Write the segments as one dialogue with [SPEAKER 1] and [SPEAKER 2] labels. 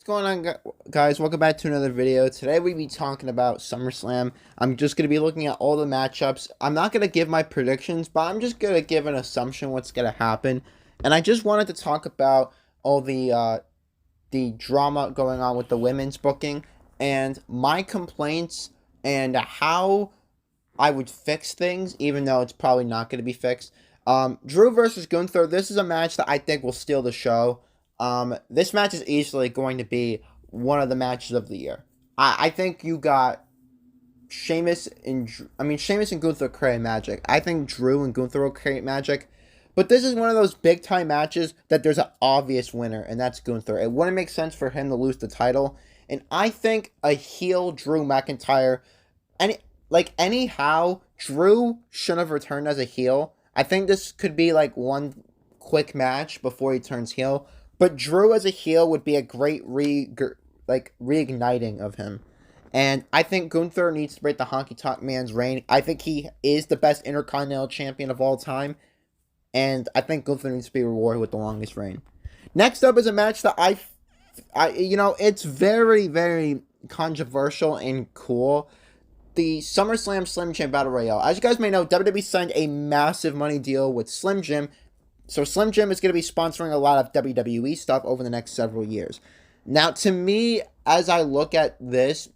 [SPEAKER 1] What's going on, guys? Welcome back to another video. Today we be talking about SummerSlam. I'm just going to be looking at all the matchups. I'm not going to give my predictions, but I'm just going to give an assumption what's going to happen. And I just wanted to talk about all the drama going on with the women's booking and my complaints and how I would fix things, even though it's probably not going to be fixed. Drew versus Gunther. This is a match that I think will steal the show. This match is easily going to be one of the matches of the year. I think you got Sheamus and Gunther create magic. I think Drew and Gunther will create magic. But this is one of those big time matches that there's an obvious winner, and that's Gunther. It wouldn't make sense for him to lose the title. And I think a heel Drew McIntyre, anyhow, Drew shouldn't have returned as a heel. I think this could be like one quick match before he turns heel. But Drew as a heel would be a great reigniting of him. And I think Gunther needs to break the Honky Tonk Man's reign. I think he is the best Intercontinental Champion of all time. And I think Gunther needs to be rewarded with the longest reign. Next up is a match that it's very, very controversial and cool. The SummerSlam Slim Jim Battle Royale. As you guys may know, WWE signed a massive money deal with Slim Jim. So Slim Jim is going to be sponsoring a lot of WWE stuff over the next several years. Now, to me, as I look at this,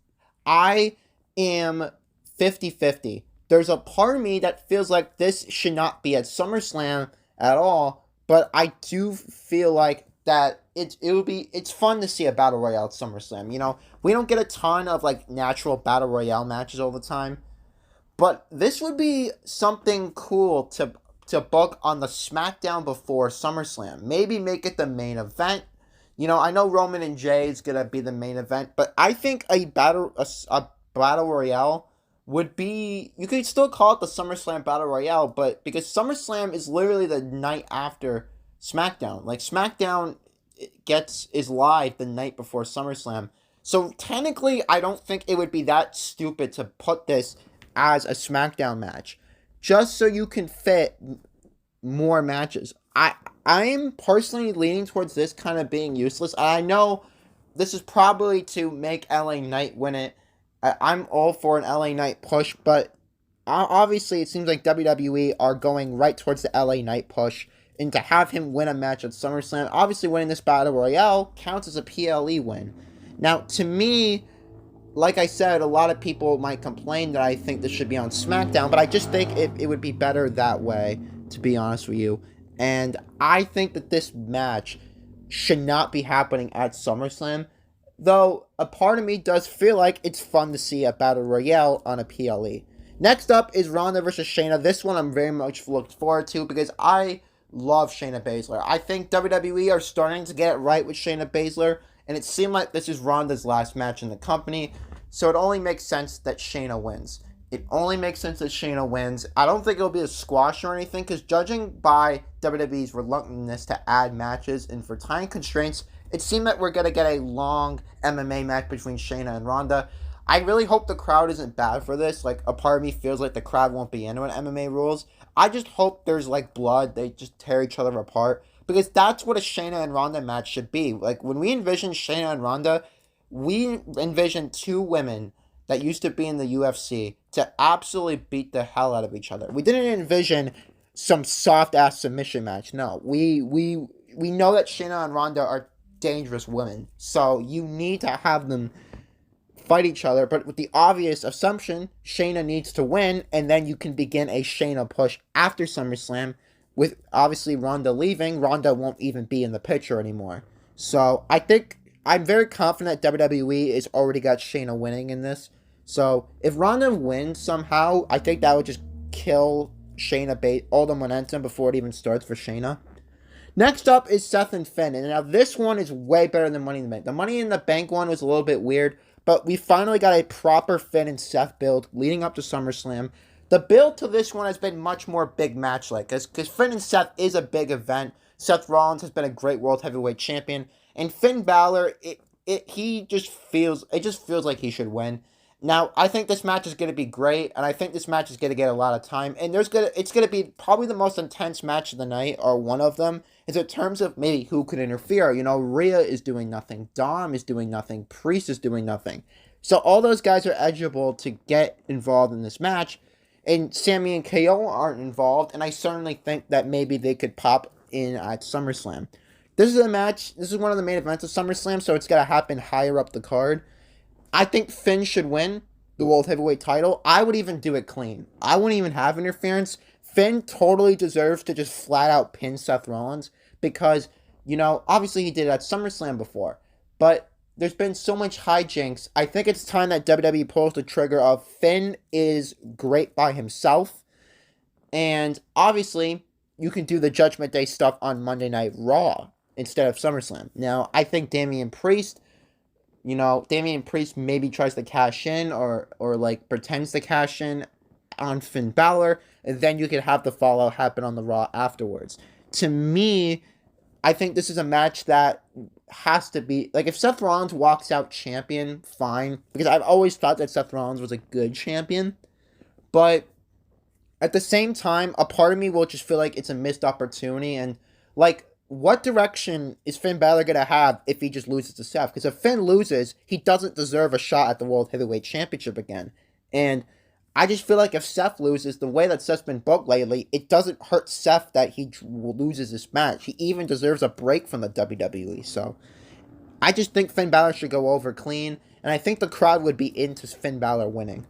[SPEAKER 1] I am 50-50. There's a part of me that feels like this should not be at SummerSlam at all, but I do feel like that it's fun to see a Battle Royale at SummerSlam. You know, we don't get a ton of like natural Battle Royale matches all the time, but this would be something cool to book on the SmackDown before SummerSlam. Maybe make it the main event. You know, I know Roman and Jay is going to be the main event, but I think a battle royale would be, you could still call it the SummerSlam Battle Royale, but because SummerSlam is literally the night after SmackDown. Like SmackDown is live the night before SummerSlam. So technically, I don't think it would be that stupid to put this as a SmackDown match, just so you can fit more matches. I'm personally leaning towards this kind of being useless. I know this is probably to make LA Knight win it. I'm all for an LA Knight push, but obviously it seems like WWE are going right towards the LA Knight push, and to have him win a match at SummerSlam, obviously winning this Battle Royale counts as a PLE win. Now, to me, like I said, a lot of people might complain that I think this should be on SmackDown, but I just think it would be better that way, to be honest with you. And I think that this match should not be happening at SummerSlam, though a part of me does feel like it's fun to see a Battle Royale on a PLE. Next up is Ronda versus Shayna. This one I'm very much looked forward to because I love Shayna Baszler. I think WWE are starting to get it right with Shayna Baszler, and it seemed like this is Ronda's last match in the company, so it only makes sense that Shayna wins. I don't think it'll be a squash or anything, because judging by WWE's reluctantness to add matches and for time constraints, it seemed that we're going to get a long MMA match between Shayna and Ronda. I really hope the crowd isn't bad for this. Like, a part of me feels like the crowd won't be into an MMA rules. I just hope there's, like, blood. They just tear each other apart, because that's what a Shayna and Ronda match should be. Like, when we envision Shayna and Ronda, we envision two women that used to be in the UFC to absolutely beat the hell out of each other. We didn't envision some soft-ass submission match. No, we know that Shayna and Ronda are dangerous women, so you need to have them fight each other, but with the obvious assumption, Shayna needs to win, and then you can begin a Shayna push after SummerSlam. With obviously Ronda leaving, Ronda won't even be in the picture anymore. So I think I'm very confident WWE has already got Shayna winning in this. So if Ronda wins somehow, I think that would just kill all the momentum before it even starts for Shayna. Next up is Seth and Finn, and now this one is way better than Money in the Bank. The Money in the Bank one was a little bit weird, but we finally got a proper Finn and Seth build leading up to SummerSlam. The build to this one has been much more big match-like, because Finn and Seth is a big event. Seth Rollins has been a great World Heavyweight Champion, and Finn Balor, it just feels like he should win. Now, I think this match is going to be great, and I think this match is going to get a lot of time. And it's going to be probably the most intense match of the night, or one of them, is in terms of maybe who could interfere. You know, Rhea is doing nothing, Dom is doing nothing, Priest is doing nothing. So all those guys are eligible to get involved in this match, and Sammy and KO aren't involved, and I certainly think that maybe they could pop in at SummerSlam. This is a match, this is one of the main events of SummerSlam, so it's going to happen higher up the card. I think Finn should win the World Heavyweight title. I would even do it clean. I wouldn't even have interference. Finn totally deserves to just flat out pin Seth Rollins because, you know, obviously he did it at SummerSlam before. But there's been so much hijinks. I think it's time that WWE pulls the trigger of Finn is great by himself. And obviously, you can do the Judgment Day stuff on Monday Night Raw instead of SummerSlam. Now, I think Damian Priest maybe tries to cash in or like pretends to cash in on Finn Balor, and then you could have the fallout happen on the Raw afterwards. To me, I think this is a match that has to be, like, if Seth Rollins walks out champion, fine, because I've always thought that Seth Rollins was a good champion, but at the same time, a part of me will just feel like it's a missed opportunity, and, like, what direction is Finn Balor going to have if he just loses to Seth? Because if Finn loses, he doesn't deserve a shot at the World Heavyweight Championship again. And I just feel like if Seth loses, the way that Seth's been booked lately, it doesn't hurt Seth that he loses this match. He even deserves a break from the WWE. So I just think Finn Balor should go over clean. And I think the crowd would be into Finn Balor winning.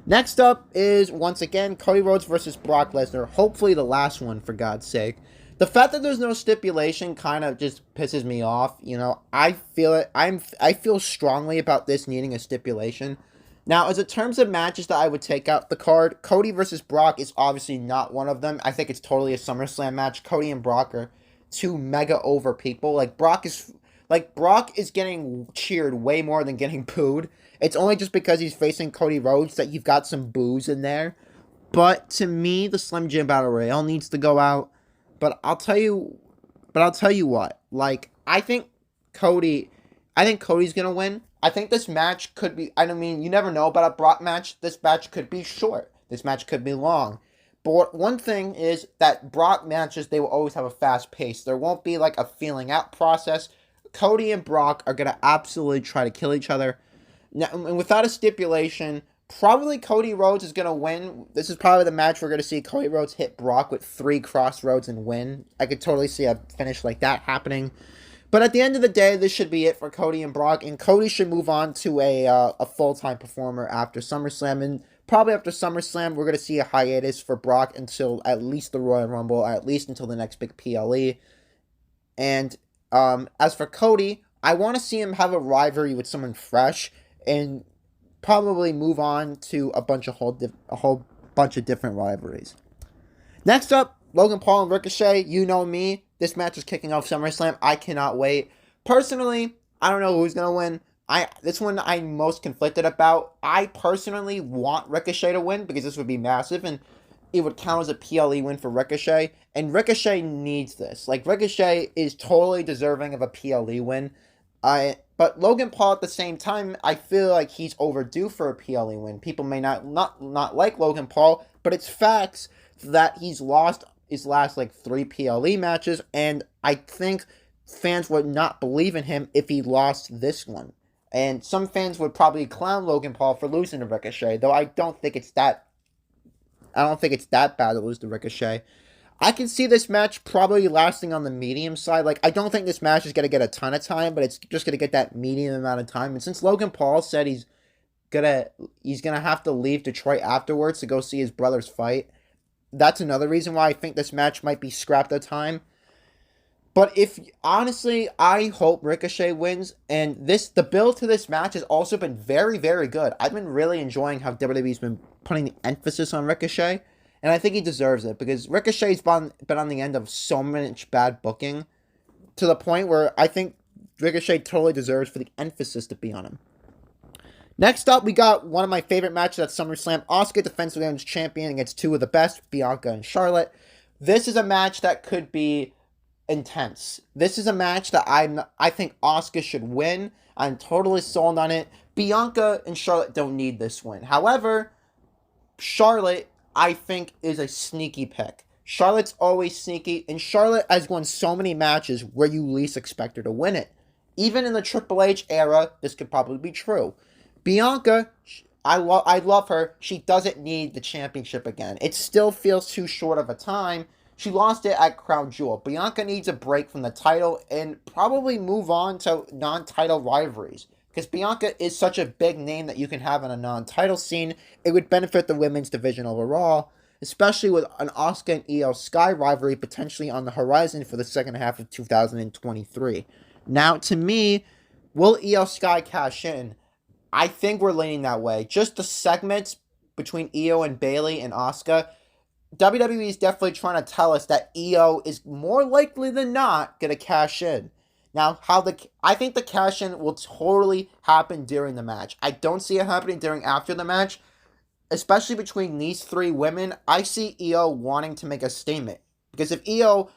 [SPEAKER 1] Next up is, once again, Cody Rhodes versus Brock Lesnar. Hopefully the last one, for God's sake. The fact that there's no stipulation kind of just pisses me off. You know, I feel it. I feel strongly about this needing a stipulation. Now, as in terms of matches that I would take out the card, Cody versus Brock is obviously not one of them. I think it's totally a SummerSlam match. Cody and Brock are two mega over people. Brock is getting cheered way more than getting booed. It's only just because he's facing Cody Rhodes that you've got some boos in there. But to me, the Slim Jim Battle Royale needs to go out. But I'll tell you what. Like, I think Cody's gonna win. I think this match could be, I mean, you never know about a Brock match. This match could be short. This match could be long. But one thing is that Brock matches, they will always have a fast pace. There won't be like a feeling out process. Cody and Brock are gonna absolutely try to kill each other. Now, and without a stipulation, probably Cody Rhodes is going to win. This is probably the match we're going to see Cody Rhodes hit Brock with 3 crossroads and win. I could totally see a finish like that happening. But at the end of the day, this should be it for Cody and Brock. And Cody should move on to a full-time performer after SummerSlam. And probably after SummerSlam, we're going to see a hiatus for Brock until at least the Royal Rumble, or at least until the next big PLE. And as for Cody, I want to see him have a rivalry with someone fresh and probably move on to a whole bunch of different rivalries. Next up, Logan Paul and Ricochet. You know me. This match is kicking off SummerSlam. I cannot wait. Personally, I don't know who's going to win. This one I'm most conflicted about. I personally want Ricochet to win because this would be massive and it would count as a PLE win for Ricochet. And Ricochet needs this. Like, Ricochet is totally deserving of a PLE win. But Logan Paul at the same time, I feel like he's overdue for a PLE win. People may not like Logan Paul, but it's facts that he's lost his last 3 PLE matches, and I think fans would not believe in him if he lost this one. And some fans would probably clown Logan Paul for losing to Ricochet, though I don't think it's that bad to lose to Ricochet. I can see this match probably lasting on the medium side. I don't think this match is going to get a ton of time, but it's just going to get that medium amount of time. And since Logan Paul said he's gonna have to leave Detroit afterwards to go see his brothers fight, that's another reason why I think this match might be scrapped at time. But honestly, I hope Ricochet wins. And the build to this match has also been very, very good. I've been really enjoying how WWE's been putting the emphasis on Ricochet. And I think he deserves it because Ricochet's been on the end of so much bad booking to the point where I think Ricochet totally deserves for the emphasis to be on him. Next up, we got one of my favorite matches at SummerSlam. Asuka defends women's champion against 2 of the best, Bianca and Charlotte. This is a match that could be intense. This is a match that I think Asuka should win. I'm totally sold on it. Bianca and Charlotte don't need this win. However, Charlotte, I think, is a sneaky pick. Charlotte's always sneaky, and Charlotte has won so many matches where you least expect her to win it. Even in the Triple H era, this could probably be true. Bianca, I love her. She doesn't need the championship again. It still feels too short of a time. She lost it at Crown Jewel. Bianca needs a break from the title and probably move on to non-title rivalries. Because Bianca is such a big name that you can have in a non-title scene, it would benefit the women's division overall, especially with an Asuka and Io Sky rivalry potentially on the horizon for the second half of 2023. Now, to me, will Io Sky cash in? I think we're leaning that way. Just the segments between Io and Bayley and Asuka, WWE is definitely trying to tell us that Io is more likely than not going to cash in. Now, I think the cash in will totally happen during the match. I don't see it happening after the match, especially between these three women. I see Io wanting to make a statement because if Io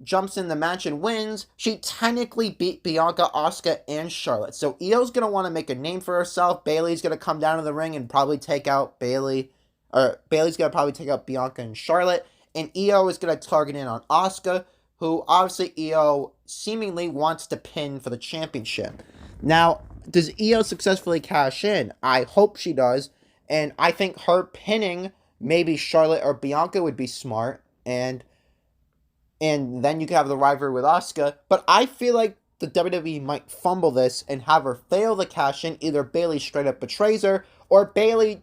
[SPEAKER 1] jumps in the match and wins, she technically beat Bianca, Asuka, and Charlotte. So Io's going to want to make a name for herself. Bayley's going to come down to the ring and probably take out Bayley's going to probably take out Bianca and Charlotte. And Io is going to target in on Asuka, who obviously Io seemingly wants to pin for the championship. Now, does Io successfully cash in? I hope she does. And I think her pinning maybe Charlotte or Bianca would be smart. And then you can have the rivalry with Asuka. But I feel like the WWE might fumble this and have her fail the cash in. Either Bayley straight up betrays her, or Bayley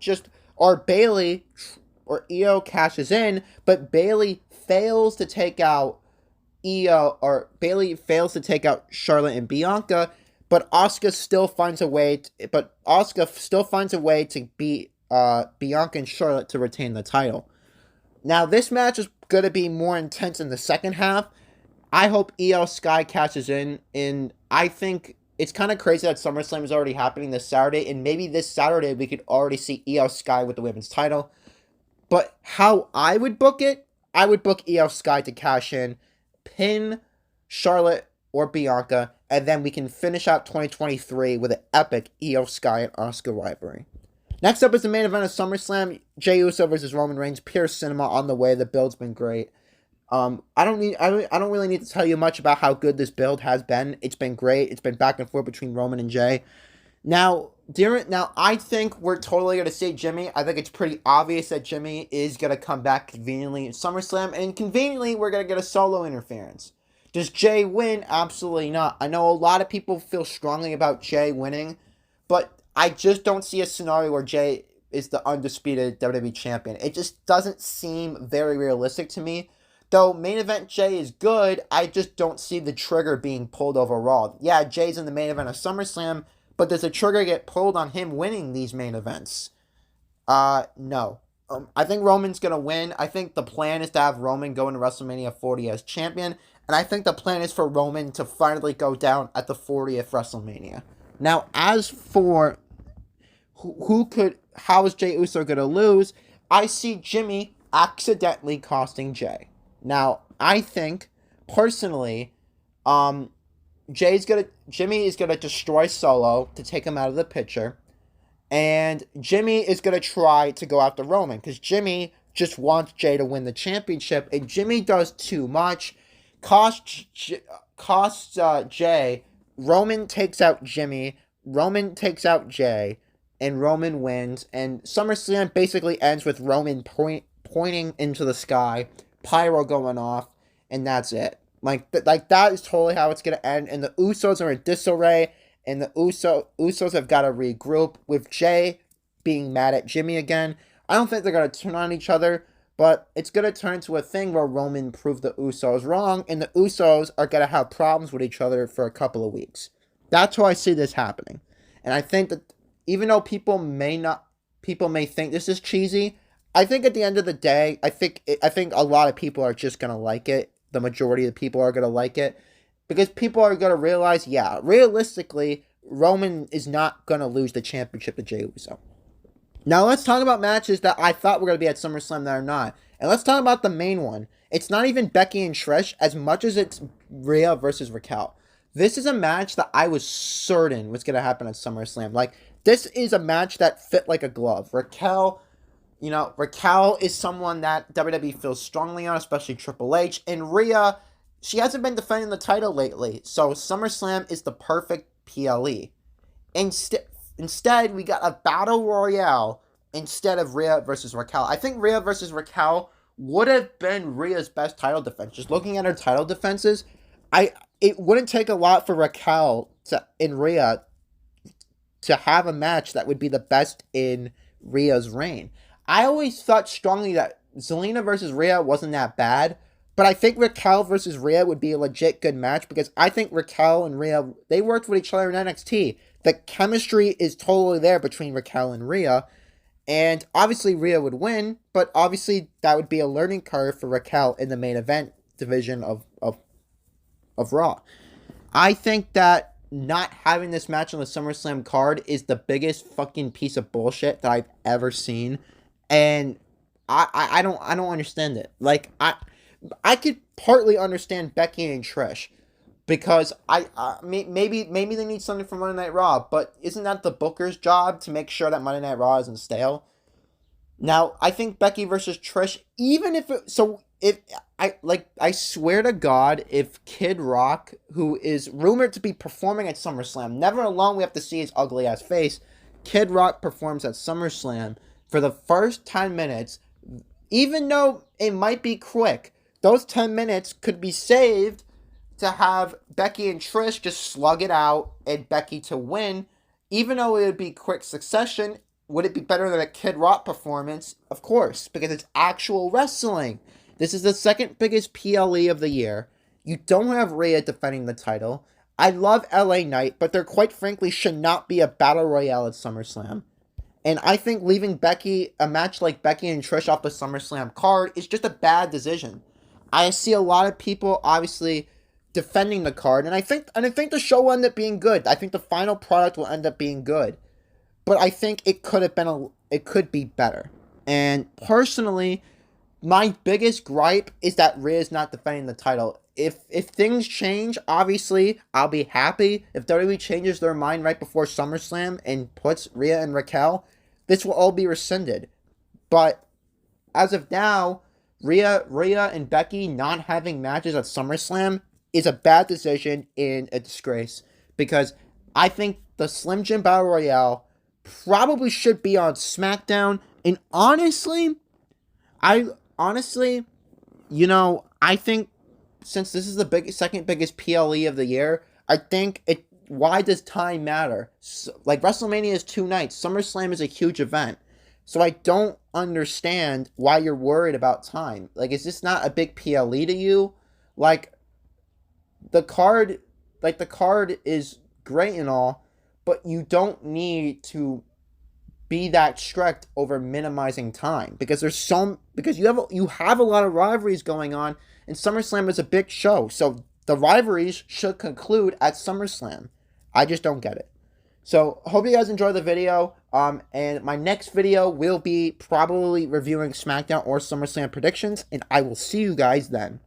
[SPEAKER 1] or Io cashes in, but Bayley fails to take out Charlotte and Bianca, but Asuka still finds a way to beat Bianca and Charlotte to retain the title. Now, this match is going to be more intense in the second half. I hope Io Sky cashes in, and I think it's kind of crazy that SummerSlam is already happening this Saturday, and maybe this Saturday we could already see Io Sky with the women's title. But how I would book it, I would book Io Sky to cash in, pin Charlotte or Bianca, and then we can finish out 2023 with an epic Io Sky and Asuka rivalry. Next up is the main event of SummerSlam, Jey Uso versus Roman Reigns, pure cinema on the way. The build's been great. I don't really need to tell you much about how good this build has been. It's been great. It's been back and forth between Roman and Jey. Now I think we're totally gonna see Jimmy. I think it's pretty obvious that Jimmy is gonna come back conveniently in SummerSlam, and conveniently we're gonna get a solo interference. Does Jey win? Absolutely not. I know a lot of people feel strongly about Jey winning, but I just don't see a scenario where Jey is the undisputed WWE champion. It just doesn't seem very realistic to me. Though main event Jey is good, I just don't see the trigger being pulled overall. Yeah, Jey's in the main event of SummerSlam, but does the trigger get pulled on him winning these main events? No. I think Roman's going to win. I think the plan is to have Roman go into WrestleMania 40 as champion, and I think the plan is for Roman to finally go down at the 40th WrestleMania. Now, as for how is Jey Uso going to lose, I see Jimmy accidentally costing Jey. Now, I think, personally, Jimmy is gonna destroy Solo to take him out of the picture, and Jimmy is gonna try to go after Roman because Jimmy just wants Jey to win the championship, and Jimmy does too much, costs Jey. Roman takes out Jimmy. Roman takes out Jey, and Roman wins. And SummerSlam basically ends with Roman pointing into the sky, pyro going off, and that's it. Like that is totally how it's gonna end. And the Usos are in disarray, and the Usos have got to regroup with Jey being mad at Jimmy again. I don't think they're gonna turn on each other, but it's gonna turn into a thing where Roman proved the Usos wrong, and the Usos are gonna have problems with each other for a couple of weeks. That's how I see this happening. And I think that even though people may think this is cheesy, I think at the end of the day, I think a lot of people are just gonna like it. The majority of the people are gonna like it because people are gonna realize, yeah, realistically, Roman is not gonna lose the championship to Jey Uso. Now let's talk about matches that I thought were gonna be at SummerSlam that are not, and let's talk about the main one. It's not even Becky and Trish as much as it's Rhea versus Raquel. This is a match that I was certain was going to happen at SummerSlam. Like, this is a match that fit like a glove. Raquel is someone that WWE feels strongly on, especially Triple H. And Rhea, she hasn't been defending the title lately. So SummerSlam is the perfect PLE. Instead, we got a battle royale instead of Rhea versus Raquel. I think Rhea versus Raquel would have been Rhea's best title defense. Just looking at her title defenses, it wouldn't take a lot for Raquel and Rhea to have a match that would be the best in Rhea's reign. I always thought strongly that Zelina versus Rhea wasn't that bad, but I think Raquel versus Rhea would be a legit good match because I think Raquel and Rhea, they worked with each other in NXT. The chemistry is totally there between Raquel and Rhea, and obviously Rhea would win, but obviously that would be a learning curve for Raquel in the main event division of Raw. I think that not having this match on the SummerSlam card is the biggest fucking piece of bullshit that I've ever seen, and I don't understand it. Like, I could partly understand Becky and Trish because maybe they need something from Monday Night Raw, but isn't that the booker's job to make sure that Monday Night Raw isn't stale? Now, I think Becky versus Trish, even if I swear to God, if Kid Rock, who is rumored to be performing at SummerSlam, never alone we have to see his ugly ass face, Kid Rock performs at SummerSlam for the first 10 minutes, even though it might be quick, those 10 minutes could be saved to have Becky and Trish just slug it out and Becky to win, even though it would be quick succession. Would it be better than a Kid Rock performance? Of course, because it's actual wrestling. This is the second biggest PLE of the year. You don't have Rhea defending the title. I love LA Knight, but there quite frankly should not be a battle royale at SummerSlam. And I think leaving a match like Becky and Trish off the SummerSlam card is just a bad decision. I see a lot of people obviously defending the card, and I think the show will end up being good. I think the final product will end up being good. But I think it could be better. And personally, my biggest gripe is that Rhea's not defending the title. If things change, obviously, I'll be happy. If WWE changes their mind right before SummerSlam and puts Rhea and Raquel, this will all be rescinded. But as of now, Rhea and Becky not having matches at SummerSlam is a bad decision and a disgrace. Because I think the Slim Jim Battle Royale probably should be on SmackDown. And honestly, I think since this is the second biggest PLE of the year, I think why does time matter? Like, WrestleMania is 2 nights. SummerSlam is a huge event. So I don't understand why you're worried about time. Like, is this not a big PLE to you? Like, the card is great and all, but you don't need to be that strict over minimizing time because you have a lot of rivalries going on, and SummerSlam is a big show, so the rivalries should conclude at SummerSlam. I just don't get it. So hope you guys enjoy the video. And my next video will be probably reviewing SmackDown or SummerSlam predictions, and I will see you guys then.